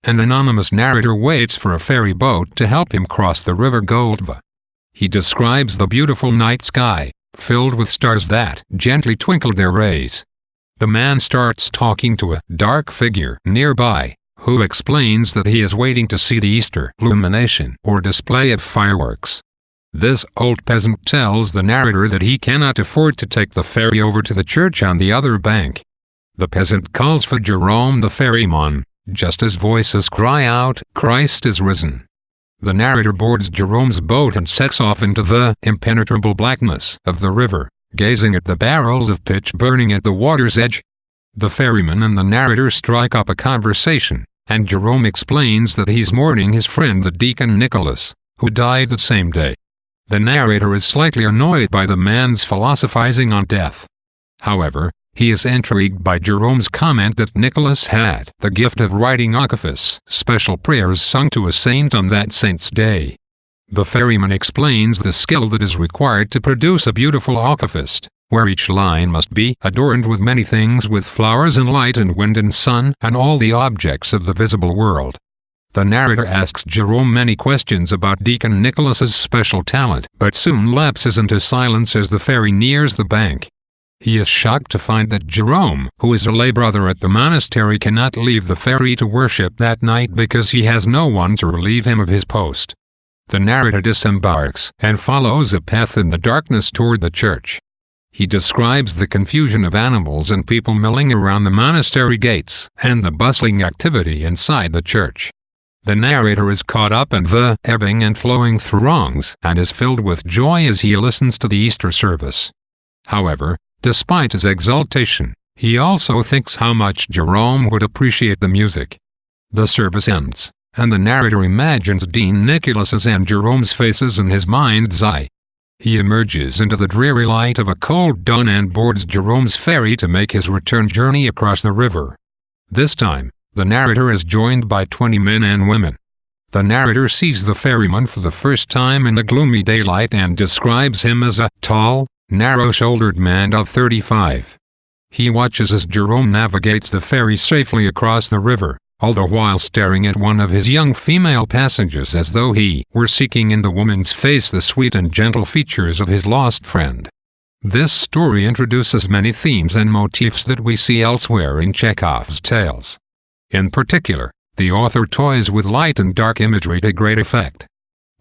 An anonymous narrator waits for a ferry boat to help him cross the river Goldva. He describes the beautiful night sky, filled with stars that gently twinkle their rays. The man starts talking to a dark figure nearby, who explains that he is waiting to see the Easter illumination or display of fireworks. This old peasant tells the narrator that he cannot afford to take the ferry over to the church on the other bank. The peasant calls for Jerome the ferryman, just as voices cry out, "Christ is risen." The narrator boards Jerome's boat and sets off into the impenetrable blackness of the river, gazing at the barrels of pitch burning at the water's edge. The ferryman and the narrator strike up a conversation, and Jerome explains that he's mourning his friend the deacon Nicholas, who died the same day. The narrator is slightly annoyed by the man's philosophizing on death. However, he is intrigued by Jerome's comment that Nicholas had the gift of writing akafis, special prayers sung to a saint on that saint's day. The ferryman explains the skill that is required to produce a beautiful akafist, where each line must be adorned with many things, with flowers and light and wind and sun and all the objects of the visible world. The narrator asks Jerome many questions about Deacon Nicholas's special talent, but soon lapses into silence as the ferry nears the bank. He is shocked to find that Jerome, who is a lay brother at the monastery, cannot leave the ferry to worship that night because he has no one to relieve him of his post. The narrator disembarks and follows a path in the darkness toward the church. He describes the confusion of animals and people milling around the monastery gates and the bustling activity inside the church. The narrator is caught up in the ebbing and flowing throngs and is filled with joy as he listens to the Easter service. However, despite his exultation, he also thinks how much Jerome would appreciate the music. The service ends, and the narrator imagines Dean Nicholas's and Jerome's faces in his mind's eye. He emerges into the dreary light of a cold dawn and boards Jerome's ferry to make his return journey across the river. This time, the narrator is joined by 20 men and women. The narrator sees the ferryman for the first time in the gloomy daylight and describes him as a tall, narrow-shouldered man of 35. He watches as Jerome navigates the ferry safely across the river, all the while staring at one of his young female passengers as though he were seeking in the woman's face the sweet and gentle features of his lost friend. This story introduces many themes and motifs that we see elsewhere in Chekhov's tales. In particular, the author toys with light and dark imagery to great effect.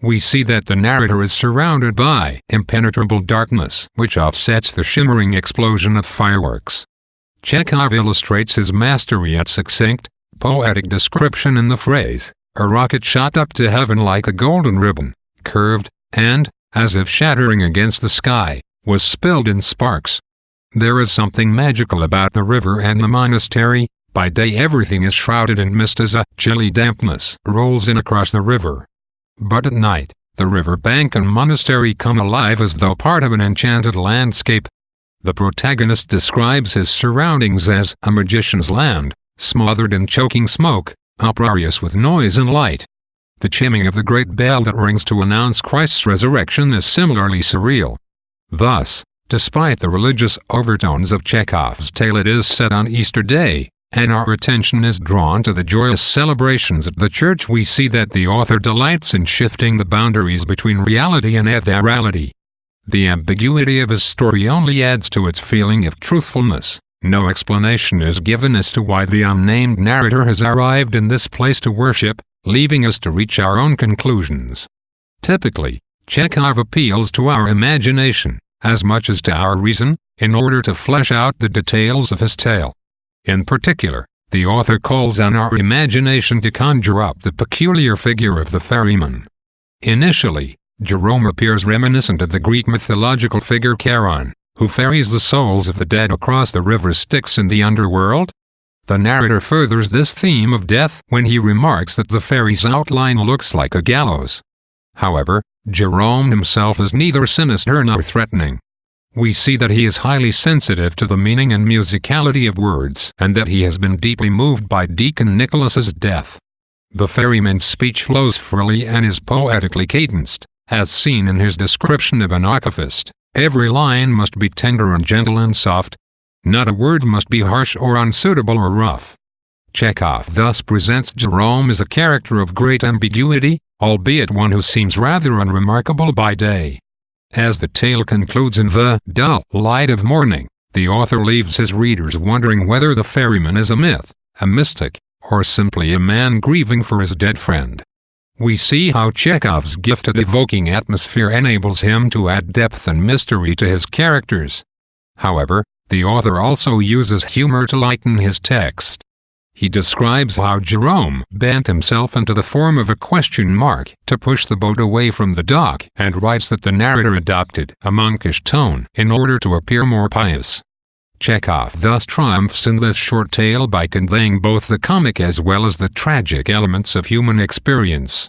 We see that the narrator is surrounded by impenetrable darkness, which offsets the shimmering explosion of fireworks. Chekhov illustrates his mastery at succinct, poetic description in the phrase, "A rocket shot up to heaven like a golden ribbon, curved, and, as if shattering against the sky, was spilled in sparks." There is something magical about the river and the monastery. By day everything is shrouded in mist as a chilly dampness rolls in across the river. But at night, the river bank and monastery come alive as though part of an enchanted landscape. The protagonist describes his surroundings as a magician's land, smothered in choking smoke, uproarious with noise and light. The chiming of the great bell that rings to announce Christ's resurrection is similarly surreal. Thus, despite the religious overtones of Chekhov's tale, it is set on Easter Day, and our attention is drawn to the joyous celebrations at the church. We see that the author delights in shifting the boundaries between reality and ethereality. The ambiguity of his story only adds to its feeling of truthfulness. No explanation is given as to why the unnamed narrator has arrived in this place to worship, leaving us to reach our own conclusions. Typically, Chekhov appeals to our imagination, as much as to our reason, in order to flesh out the details of his tale. In particular, the author calls on our imagination to conjure up the peculiar figure of the ferryman. Initially, Jerome appears reminiscent of the Greek mythological figure Charon, who ferries the souls of the dead across the river Styx in the underworld. The narrator furthers this theme of death when he remarks that the ferry's outline looks like a gallows. However, Jerome himself is neither sinister nor threatening. We see that he is highly sensitive to the meaning and musicality of words, and that he has been deeply moved by Deacon Nicholas's death. The ferryman's speech flows freely and is poetically cadenced, as seen in his description of an akafist. Every line must be tender and gentle and soft. Not a word must be harsh or unsuitable or rough. Chekhov thus presents Jerome as a character of great ambiguity, albeit one who seems rather unremarkable by day. As the tale concludes in the dull light of morning, the author leaves his readers wondering whether the ferryman is a myth, a mystic, or simply a man grieving for his dead friend. We see how Chekhov's gift at evoking atmosphere enables him to add depth and mystery to his characters. However, the author also uses humor to lighten his text. He describes how Jerome bent himself into the form of a question mark to push the boat away from the dock, and writes that the narrator adopted a monkish tone in order to appear more pious. Chekhov thus triumphs in this short tale by conveying both the comic as well as the tragic elements of human experience.